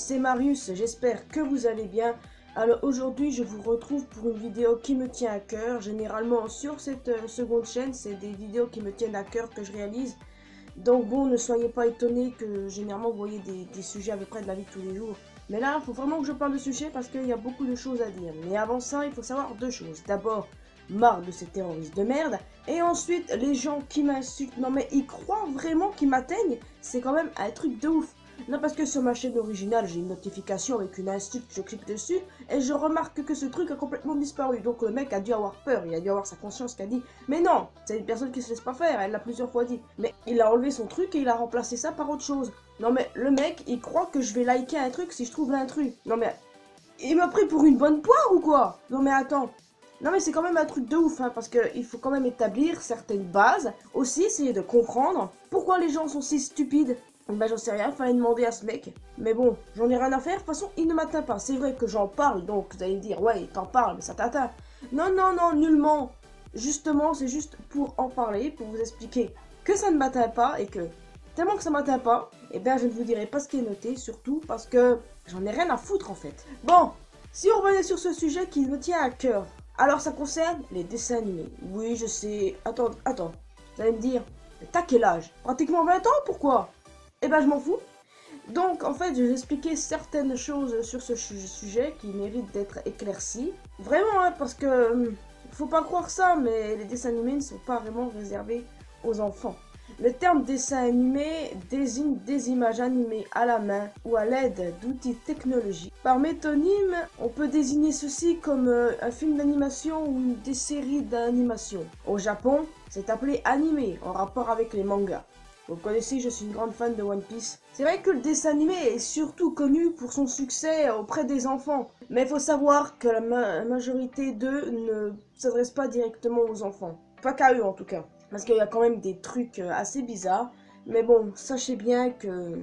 c'est Marius, j'espère que vous allez bien. Alors aujourd'hui je vous retrouve pour une vidéo qui me tient à cœur. Généralement sur cette seconde chaîne, c'est des vidéos qui me tiennent à cœur que je réalise. Donc bon, ne soyez pas étonnés que généralement vous voyez des sujets à peu près de la vie de tous les jours. Mais là, il faut vraiment que je parle de sujet parce qu'il y a beaucoup de choses à dire. Mais avant ça, il faut savoir deux choses. D'abord, marre de ces terroristes de merde. Et ensuite, les gens qui m'insultent. Non mais ils croient vraiment qu'ils m'atteignent. C'est quand même un truc de ouf. Non, parce que sur ma chaîne originale, j'ai une notification avec une insulte, je clique dessus, et je remarque que ce truc a complètement disparu. Donc le mec a dû avoir peur, il a dû avoir sa conscience qui a dit « Mais non, c'est une personne qui se laisse pas faire, elle l'a plusieurs fois dit. » Mais il a enlevé son truc et il a remplacé ça par autre chose. Non mais le mec, il croit que je vais liker un truc si je trouve l'intrus. Non mais, il m'a pris pour une bonne poire ou quoi? Non mais attends. Non mais c'est quand même un truc de ouf, hein, parce qu'il faut quand même établir certaines bases. Aussi, essayer de comprendre pourquoi les gens sont si stupides. Ben j'en sais rien, fallait demander à ce mec. Mais bon, j'en ai rien à faire, de toute façon il ne m'atteint pas. C'est vrai que j'en parle, donc vous allez me dire, ouais, t'en parles, mais ça t'atteint. Non, non, non, nullement. Justement, c'est juste pour en parler, pour vous expliquer que ça ne m'atteint pas, et que, tellement que ça m'atteint pas, et bien je ne vous dirai pas ce qui est noté, surtout parce que j'en ai rien à foutre en fait. Bon, si on revenait sur ce sujet qui me tient à cœur, alors ça concerne les dessins animés. Oui, je sais, attends, vous allez me dire, mais t'as quel âge? Pratiquement 20 ans, pourquoi? Eh ben je m'en fous. Donc en fait je vais expliquer certaines choses sur ce sujet qui méritent d'être éclaircies. Vraiment hein, parce que faut pas croire ça, mais les dessins animés ne sont pas vraiment réservés aux enfants. Le terme dessin animé désigne des images animées à la main ou à l'aide d'outils technologiques. Par métonyme, on peut désigner ceci comme un film d'animation ou des séries d'animation. Au Japon, c'est appelé animé en rapport avec les mangas. Vous connaissez, je suis une grande fan de One Piece. C'est vrai que le dessin animé est surtout connu pour son succès auprès des enfants. Mais il faut savoir que la majorité d'eux ne s'adressent pas directement aux enfants. Pas qu'à eux en tout cas. Parce qu'il y a quand même des trucs assez bizarres. Mais bon, sachez bien que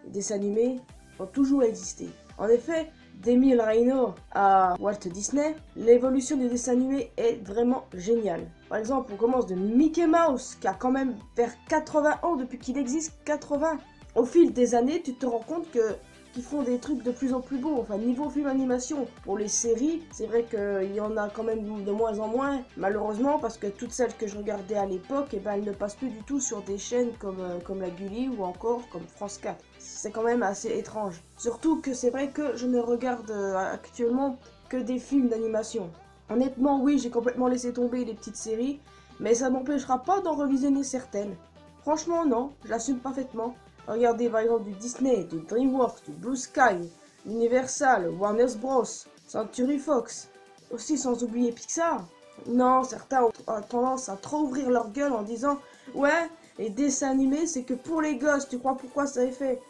les dessins animés ont toujours existé. En effet, d'Emile Reynaud à Walt Disney, l'évolution des dessins animés est vraiment géniale. Par exemple, on commence de Mickey Mouse, qui a quand même vers 80 ans depuis qu'il existe, 80. Au fil des années, tu te rends compte qu'ils font des trucs de plus en plus beaux. Enfin, niveau film animation, pour les séries, c'est vrai qu'il y en a quand même de moins en moins, malheureusement, parce que toutes celles que je regardais à l'époque, eh ben, elles ne passent plus du tout sur des chaînes comme la Gulli ou encore comme France 4. C'est quand même assez étrange. Surtout que c'est vrai que je ne regarde actuellement que des films d'animation. Honnêtement, oui, j'ai complètement laissé tomber les petites séries, mais ça m'empêchera pas d'en revisionner certaines. Franchement, non, je l'assume parfaitement. Regardez par exemple du Disney, du DreamWorks, du Blue Sky, Universal, Warner Bros, Century Fox, aussi sans oublier Pixar. Non, certains ont tendance à trop ouvrir leur gueule en disant « Ouais, les dessins animés, c'est que pour les gosses, tu crois pourquoi ça est fait ?»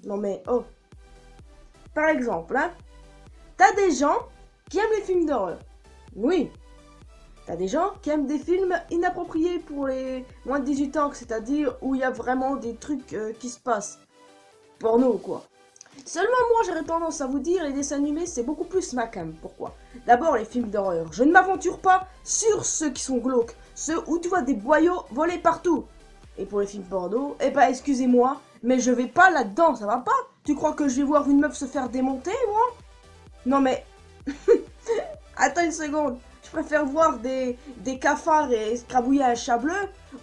Non mais, oh. Par exemple, hein, t'as des gens qui aiment les films d'horreur. Oui. T'as des gens qui aiment des films inappropriés pour les moins de 18 ans, c'est-à-dire où il y a vraiment des trucs qui se passent. Porno, quoi. Seulement moi, j'aurais tendance à vous dire, les dessins animés, c'est beaucoup plus ma cam. Pourquoi? D'abord, les films d'horreur. Je ne m'aventure pas sur ceux qui sont glauques. Ceux où tu vois des boyaux voler partout. Et pour les films porno, eh ben, excusez-moi, mais je vais pas là-dedans, ça va pas? Tu crois que je vais voir une meuf se faire démonter, moi? Non mais... Attends une seconde. Je préfère voir des cafards et escrabouiller un chat bleu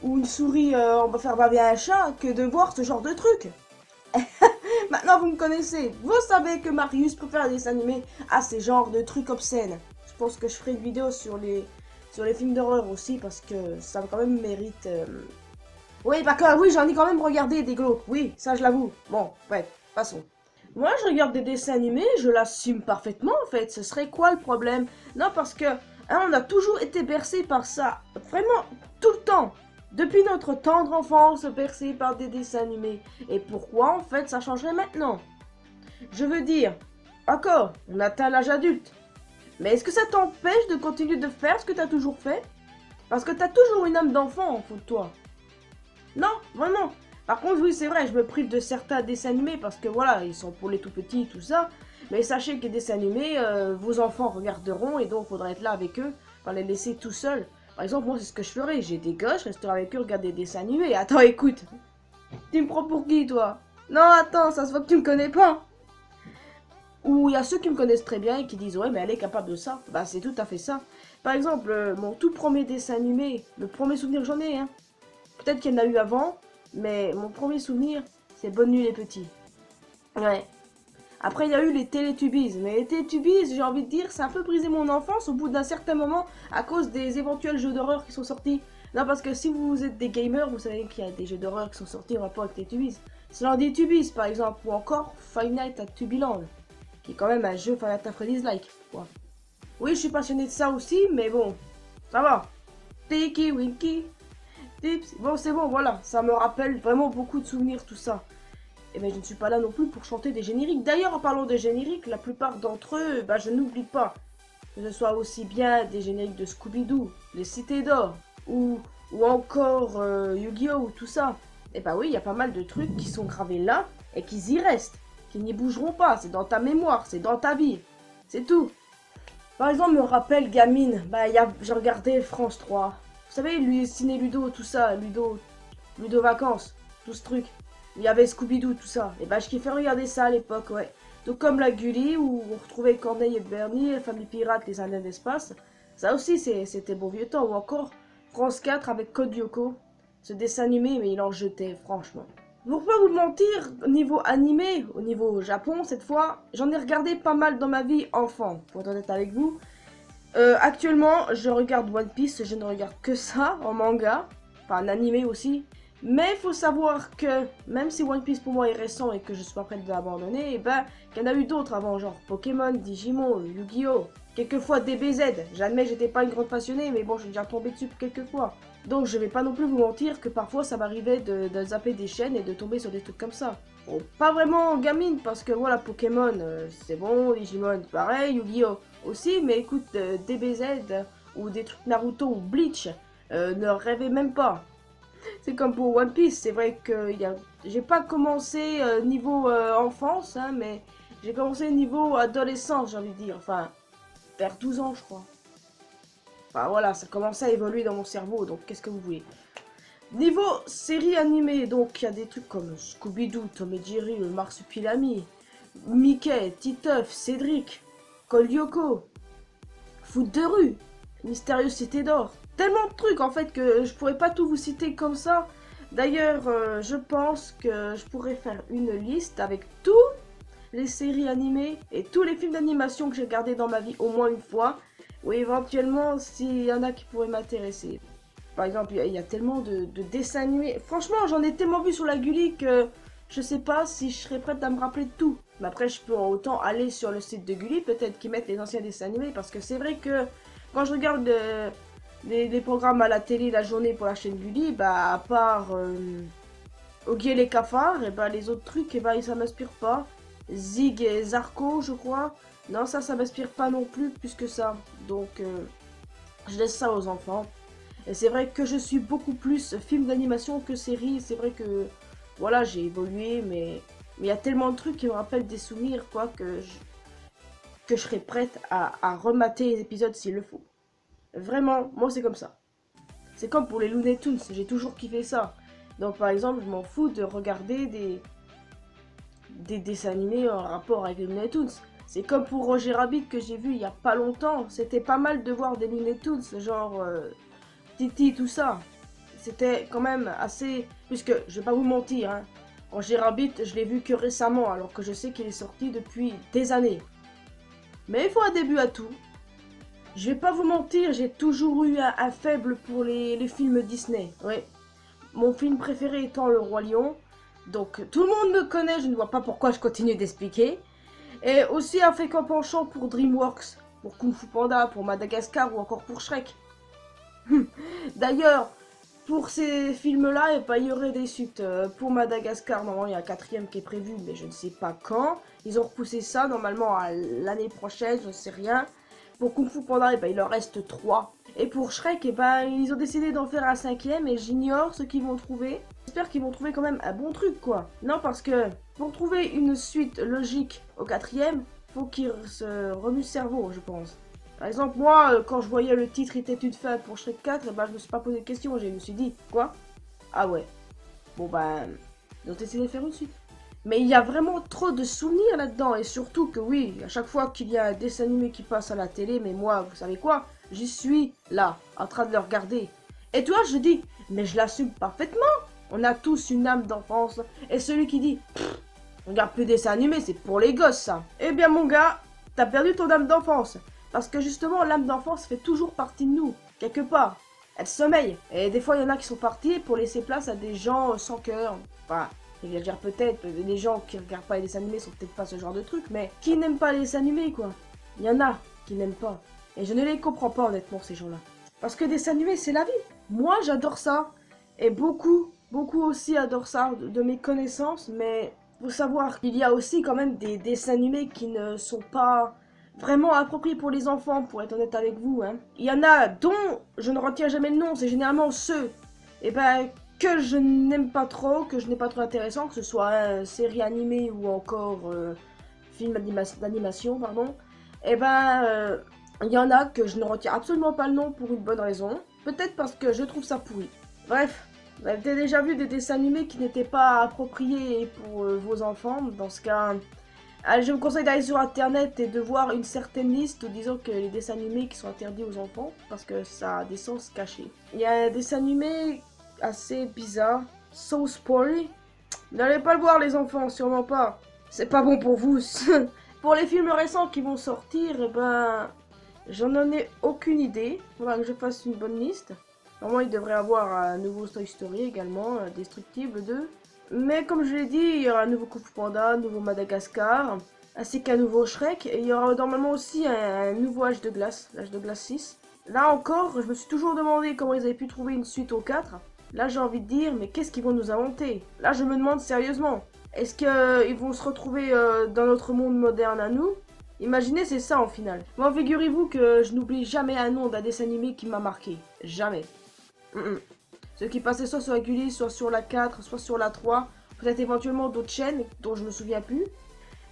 ou une souris on va faire baver un chat que de voir ce genre de truc. Maintenant vous me connaissez, vous savez que Marius préfère les dessins animés à ces genres de trucs obscènes. Je pense que je ferai une vidéo sur les films d'horreur aussi parce que ça quand même mérite... Oui, d'accord, oui, j'en ai quand même regardé des glauques, oui, ça je l'avoue. Bon, bref, passons. Moi, je regarde des dessins animés, je l'assume parfaitement, en fait. Ce serait quoi le problème? Non, parce que, hein, on a toujours été bercé par ça. Vraiment, tout le temps. Depuis notre tendre enfance, bercé par des dessins animés. Et pourquoi, en fait, ça changerait maintenant? Je veux dire, d'accord, on atteint l'âge adulte. Mais est-ce que ça t'empêche de continuer de faire ce que t'as toujours fait? Parce que t'as toujours une âme d'enfant en fond de toi. Non, vraiment. Par contre, oui, c'est vrai, je me prive de certains dessins animés parce que voilà, ils sont pour les tout petits, tout ça. Mais sachez que les dessins animés, vos enfants regarderont et donc il faudra être là avec eux, pas les laisser tout seuls. Par exemple, moi, c'est ce que je ferais. J'ai des gosses, je resterai avec eux, regarder des dessins animés. Attends, écoute. Tu me prends pour qui, toi? Non, attends, ça se voit que tu me connais pas. Ou il y a ceux qui me connaissent très bien et qui disent ouais mais elle est capable de ça. Bah c'est tout à fait ça. Par exemple, mon tout premier dessin animé, le premier souvenir que j'en ai, hein. Peut-être qu'il y en a eu avant, mais mon premier souvenir, c'est Bonne nuit les petits. Ouais. Après, il y a eu les Télétubbies. Mais les Télétubbies, j'ai envie de dire, ça a un peu brisé mon enfance au bout d'un certain moment à cause des éventuels jeux d'horreur qui sont sortis. Non, parce que si vous êtes des gamers, vous savez qu'il y a des jeux d'horreur qui sont sortis en rapport avec Télétubbies. C'est l'un des Tubbies, par exemple, ou encore Five Nights at Tubiland, qui est quand même un jeu Five Nights at Freddy's-like. Ouais. Oui, je suis passionné de ça aussi, mais bon, ça va. Tiki Winky, Tips. Bon, c'est bon, voilà. Ça me rappelle vraiment beaucoup de souvenirs, tout ça. Et ben, je ne suis pas là non plus pour chanter des génériques. D'ailleurs, en parlant de génériques, la plupart d'entre eux, bah, je n'oublie pas que ce soit aussi bien des génériques de Scooby-Doo, les Cités d'Or, ou encore Yu-Gi-Oh! Ou tout ça. Et bah oui, il y a pas mal de trucs qui sont gravés là et qui y restent, qui n'y bougeront pas. C'est dans ta mémoire, c'est dans ta vie. C'est tout. Par exemple, me rappelle gamine, bah j'ai regardé France 3. Vous savez, lui, Ciné Ludo, tout ça, Ludo Vacances, tout ce truc. Il y avait Scooby-Doo, tout ça. Et bah je kiffais regarder ça à l'époque, ouais. Tout comme la Gulli, où on retrouvait Corneille et Bernie, la famille pirate, les Indiens d'espace. Ça aussi, c'était beau vieux temps. Ou encore France 4 avec Code Lyoko. Ce dessin animé, mais il en jetait, franchement. Pour pas vous mentir, au niveau animé, au niveau Japon cette fois, j'en ai regardé pas mal dans ma vie enfant, pour être honnête avec vous. Actuellement, je regarde One Piece, je ne regarde que ça en manga, enfin en animé aussi. Mais il faut savoir que, même si One Piece pour moi est récent et que je suis pas prête de l'abandonner, et ben, il y en a eu d'autres avant, genre Pokémon, Digimon, Yu-Gi-Oh! Quelquefois DBZ. J'admets, j'étais pas une grande passionnée, mais bon, j'ai déjà tombé dessus quelques fois. Donc je vais pas non plus vous mentir que parfois ça m'arrivait de zapper des chaînes et de tomber sur des trucs comme ça. Bon, pas vraiment gamine, parce que voilà, Pokémon, c'est bon, Digimon, pareil, Yu-Gi-Oh! Aussi, mais écoute, DBZ ou des trucs Naruto ou Bleach, ne rêvez même pas. C'est comme pour One Piece, c'est vrai que j'ai pas commencé niveau enfance, hein, mais j'ai commencé niveau adolescence, j'ai envie de dire, enfin, vers 12 ans, je crois. Enfin voilà, ça commençait à évoluer dans mon cerveau, donc qu'est-ce que vous voulez. Niveau série animée, donc il y a des trucs comme Scooby-Doo, Tom et Jerry, le Marsupilami, Mickey, Titeuf, Cédric, Cole Lyoko, Foot de rue, Mystérieuse Cité d'Or. Tellement de trucs en fait que je pourrais pas tout vous citer comme ça. D'ailleurs, je pense que je pourrais faire une liste avec toutes les séries animées et tous les films d'animation que j'ai regardés dans ma vie au moins une fois. Ou éventuellement s'il y en a qui pourraient m'intéresser. Par exemple, il y a tellement de dessins animés. Franchement, j'en ai tellement vu sur la Gulli que je sais pas si je serais prête à me rappeler de tout. Mais après, je peux autant aller sur le site de Gulli, peut-être qu'ils mettent les anciens dessins animés. Parce que c'est vrai que quand je regarde les programmes à la télé la journée pour la chaîne Gulli, bah à part Oggy et les cafards, et bah les autres trucs, et bah ça m'inspire pas. Zig et Zarko, je crois. Non, ça m'inspire pas non plus plus que ça. Donc, je laisse ça aux enfants. Et c'est vrai que je suis beaucoup plus film d'animation que série. C'est vrai que, voilà, j'ai évolué, mais il y a tellement de trucs qui me rappellent des souvenirs, quoi, que je serais prête à remater les épisodes s'il le faut. Vraiment, moi c'est comme ça. C'est comme pour les Looney Tunes, j'ai toujours kiffé ça. Donc par exemple, je m'en fous de regarder des dessins animés en rapport avec les Looney Tunes. C'est comme pour Roger Rabbit que j'ai vu il y a pas longtemps. C'était pas mal de voir des Looney Tunes, genre Titi, tout ça. C'était quand même assez... Puisque, je vais pas vous mentir, hein, Roger Rabbit, je l'ai vu que récemment, alors que je sais qu'il est sorti depuis des années. Mais il faut un début à tout. Je vais pas vous mentir, j'ai toujours eu un faible pour les films Disney. Oui. Mon film préféré étant Le Roi Lion. Donc tout le monde me connaît, je ne vois pas pourquoi je continue d'expliquer. Et aussi un fréquent penchant pour DreamWorks, pour Kung Fu Panda, pour Madagascar ou encore pour Shrek. D'ailleurs, pour ces films-là, il y aurait des suites. Pour Madagascar, normalement il y a un quatrième qui est prévu, mais je ne sais pas quand. Ils ont repoussé ça normalement à l'année prochaine, je ne sais rien. Pour Kung Fu Panda, il leur reste 3. Et pour Shrek, ils ont décidé d'en faire un 5e et j'ignore ce qu'ils vont trouver. J'espère qu'ils vont trouver quand même un bon truc, quoi. Non, parce que pour trouver une suite logique au 4e, faut qu'ils se remuent le cerveau, je pense. Par exemple, moi, quand je voyais le titre était une fin pour Shrek 4, je me suis pas posé de questions, je me suis dit, quoi? Ah ouais. Bon ils ont décidé de faire une suite. Mais il y a vraiment trop de souvenirs là-dedans. Et surtout que oui, à chaque fois qu'il y a un dessin animé qui passe à la télé, mais moi, vous savez quoi? J'y suis là, en train de le regarder. Et toi, je dis, mais je l'assume parfaitement. On a tous une âme d'enfance. Et celui qui dit, on regarde plus des dessins animés, c'est pour les gosses ça. Eh bien mon gars, t'as perdu ton âme d'enfance. Parce que justement, l'âme d'enfance fait toujours partie de nous, quelque part. Elle sommeille. Et des fois, il y en a qui sont partis pour laisser place à des gens sans cœur. Enfin, j'exagère peut-être, les gens qui regardent pas les dessins animés sont peut-être pas ce genre de truc, mais qui n'aiment pas les dessins animés, quoi. Il y en a qui n'aiment pas. Et je ne les comprends pas, honnêtement, ces gens-là. Parce que dessins animés, c'est la vie. Moi, j'adore ça. Et beaucoup aussi adorent ça, de mes connaissances, mais faut savoir qu'il y a aussi quand même des dessins animés qui ne sont pas vraiment appropriés pour les enfants, pour être honnête avec vous, hein. Il y en a dont je ne retiens jamais le nom, c'est généralement ceux, que je n'aime pas trop, que je n'ai pas trop intéressant, que ce soit série animée ou encore film d'animation, pardon. Il y en a que je ne retiens absolument pas le nom pour une bonne raison, peut-être parce que je trouve ça pourri. Bref, vous avez déjà vu des dessins animés qui n'étaient pas appropriés pour vos enfants. Dans ce cas, je vous conseille d'aller sur internet et de voir une certaine liste disant que les dessins animés qui sont interdits aux enfants, parce que ça a des sens cachés. Il y a un dessin animé assez bizarre, So Spory. N'allez pas le voir les enfants, sûrement pas. C'est pas bon pour vous. Pour les films récents qui vont sortir, j'en ai aucune idée. Faudra que je fasse une bonne liste. Normalement, il devrait avoir un nouveau Toy Story également, Destructible 2. Mais comme je l'ai dit, il y aura un nouveau Kung Fu Panda, un nouveau Madagascar, ainsi qu'un nouveau Shrek. Et il y aura normalement aussi un nouveau Âge de Glace, l'Âge de Glace 6. Là encore, je me suis toujours demandé comment ils avaient pu trouver une suite au 4. Là, j'ai envie de dire, mais qu'est-ce qu'ils vont nous inventer? Là, je me demande sérieusement, est-ce qu'ils vont se retrouver dans notre monde moderne à nous? Imaginez, c'est ça en final. Bon, figurez-vous que je n'oublie jamais un nom d'un dessin animé qui m'a marqué. Jamais. Ceux qui passaient soit sur la Gulli, soit sur la 4, soit sur la 3, peut-être éventuellement d'autres chaînes dont je me souviens plus.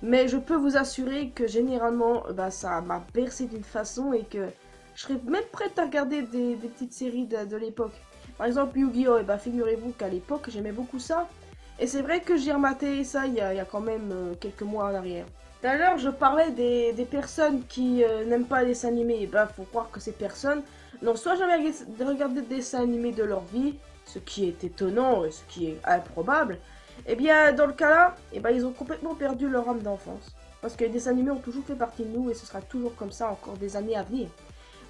Mais je peux vous assurer que généralement, ça m'a bercé d'une façon et que je serais même prête à regarder des petites séries de l'époque. Par exemple, Yu-Gi-Oh! Figurez-vous qu'à l'époque, j'aimais beaucoup ça. Et c'est vrai que j'ai rematé ça il y a quand même quelques mois en arrière. D'ailleurs, je parlais des personnes qui n'aiment pas les dessins animés. Faut croire que ces personnes n'ont soit jamais regardé de dessins animés de leur vie, ce qui est étonnant et ce qui est improbable. Et bien, dans le cas-là, ils ont complètement perdu leur âme d'enfance. Parce que les dessins animés ont toujours fait partie de nous et ce sera toujours comme ça encore des années à venir.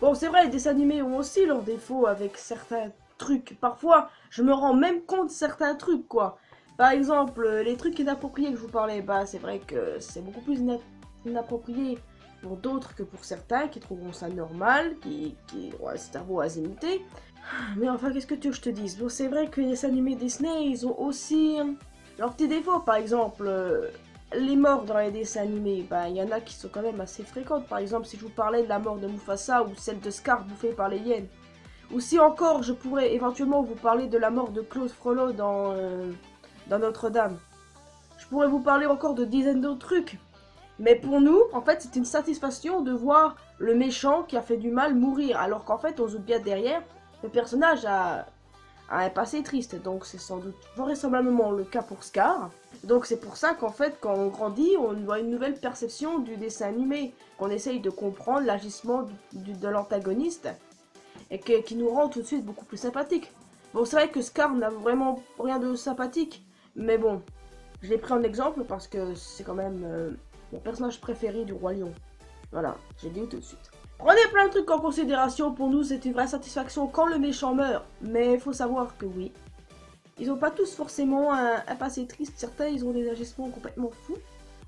Bon, c'est vrai, les dessins animés ont aussi leurs défauts avec certains trucs. Parfois, je me rends même compte de certains trucs, quoi. Par exemple, les trucs inappropriés que je vous parlais, c'est vrai que c'est beaucoup plus inapproprié pour d'autres que pour certains qui trouveront ça normal, qui ont un cerveau azimuté. Mais enfin, qu'est-ce que tu veux que je te dise? Bon, c'est vrai que les animés Disney, ils ont aussi leurs petits défauts. Par exemple, les morts dans les dessins animés, il y en a qui sont quand même assez fréquentes. Par exemple, si je vous parlais de la mort de Mufasa ou celle de Scar bouffée par les hyènes. Ou si encore, je pourrais éventuellement vous parler de la mort de Claude Frollo dans Notre-Dame. Je pourrais vous parler encore de dizaines d'autres trucs. Mais pour nous, en fait, c'est une satisfaction de voir le méchant qui a fait du mal mourir. Alors qu'en fait, on se doute bien derrière, le personnage a un passé triste. Donc c'est sans doute vraisemblablement le cas pour Scar. Donc c'est pour ça qu'en fait, quand on grandit, on voit une nouvelle perception du dessin animé. Qu'on essaye de comprendre l'agissement de l'antagoniste. Et qui nous rend tout de suite beaucoup plus sympathique. Bon, c'est vrai que Scar n'a vraiment rien de sympathique. Mais bon, je l'ai pris en exemple parce que c'est quand même mon personnage préféré du Roi Lion. Voilà, j'ai dit tout de suite. Prenez plein de trucs en considération, pour nous c'est une vraie satisfaction quand le méchant meurt. Mais il faut savoir que oui, ils n'ont pas tous forcément un passé triste. Certains ils ont des agissements complètement fous,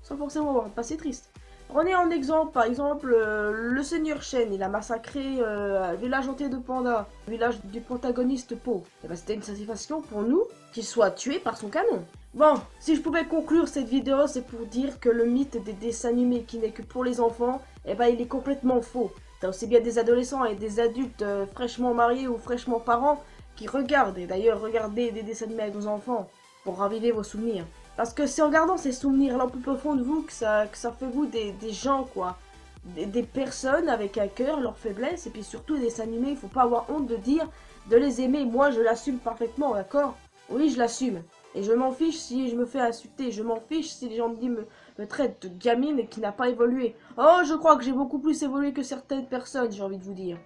sans forcément avoir un passé triste. Prenez en exemple, par exemple, le Seigneur Shen, il a massacré le village entier de pandas, le village du protagoniste Po. C'était une satisfaction pour nous qu'il soit tué par son canon. Bon, si je pouvais conclure cette vidéo, c'est pour dire que le mythe des dessins animés qui n'est que pour les enfants, il est complètement faux. T'as aussi bien des adolescents et des adultes fraîchement mariés ou fraîchement parents qui regardent, et d'ailleurs regardez des dessins animés avec vos enfants pour raviver vos souvenirs. Parce que c'est en gardant ces souvenirs-là au plus profond de vous que ça fait vous des gens, quoi. Des personnes avec un cœur, leurs faiblesses, et puis surtout des dessins animés, il faut pas avoir honte de dire, de les aimer. Moi, je l'assume parfaitement, d'accord? Oui, je l'assume. Et je m'en fiche si je me fais insulter. Je m'en fiche si les gens me traitent de gamine et qui n'a pas évolué. Oh, je crois que j'ai beaucoup plus évolué que certaines personnes, j'ai envie de vous dire.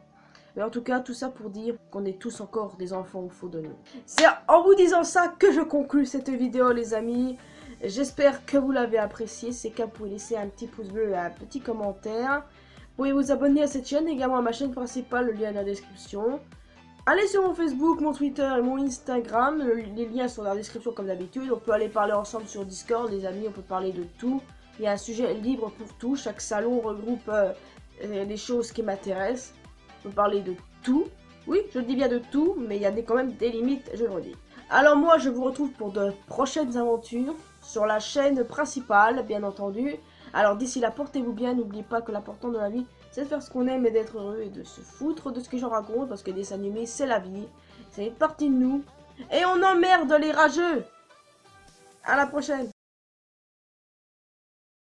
Mais en tout cas, tout ça pour dire qu'on est tous encore des enfants au fond de nous. C'est en vous disant ça que je conclue cette vidéo, les amis. J'espère que vous l'avez apprécié. C'est qu'à vous pouvez laisser un petit pouce bleu et un petit commentaire. Vous pouvez vous abonner à cette chaîne, également à ma chaîne principale, le lien est dans la description. Allez sur mon Facebook, mon Twitter et mon Instagram, les liens sont dans la description comme d'habitude. On peut aller parler ensemble sur Discord, les amis, on peut parler de tout. Il y a un sujet libre pour tout, chaque salon regroupe les choses qui m'intéressent. On peut parler de tout, oui, je dis bien de tout, mais il y a quand même des limites, je le redis. Alors moi, je vous retrouve pour de prochaines aventures sur la chaîne principale, bien entendu. Alors d'ici là, portez-vous bien, n'oubliez pas que l'important dans la vie, c'est de faire ce qu'on aime et d'être heureux et de se foutre de ce que j'en raconte, parce que les dessins animés, c'est la vie, c'est une partie de nous, et on emmerde les rageux. À la prochaine.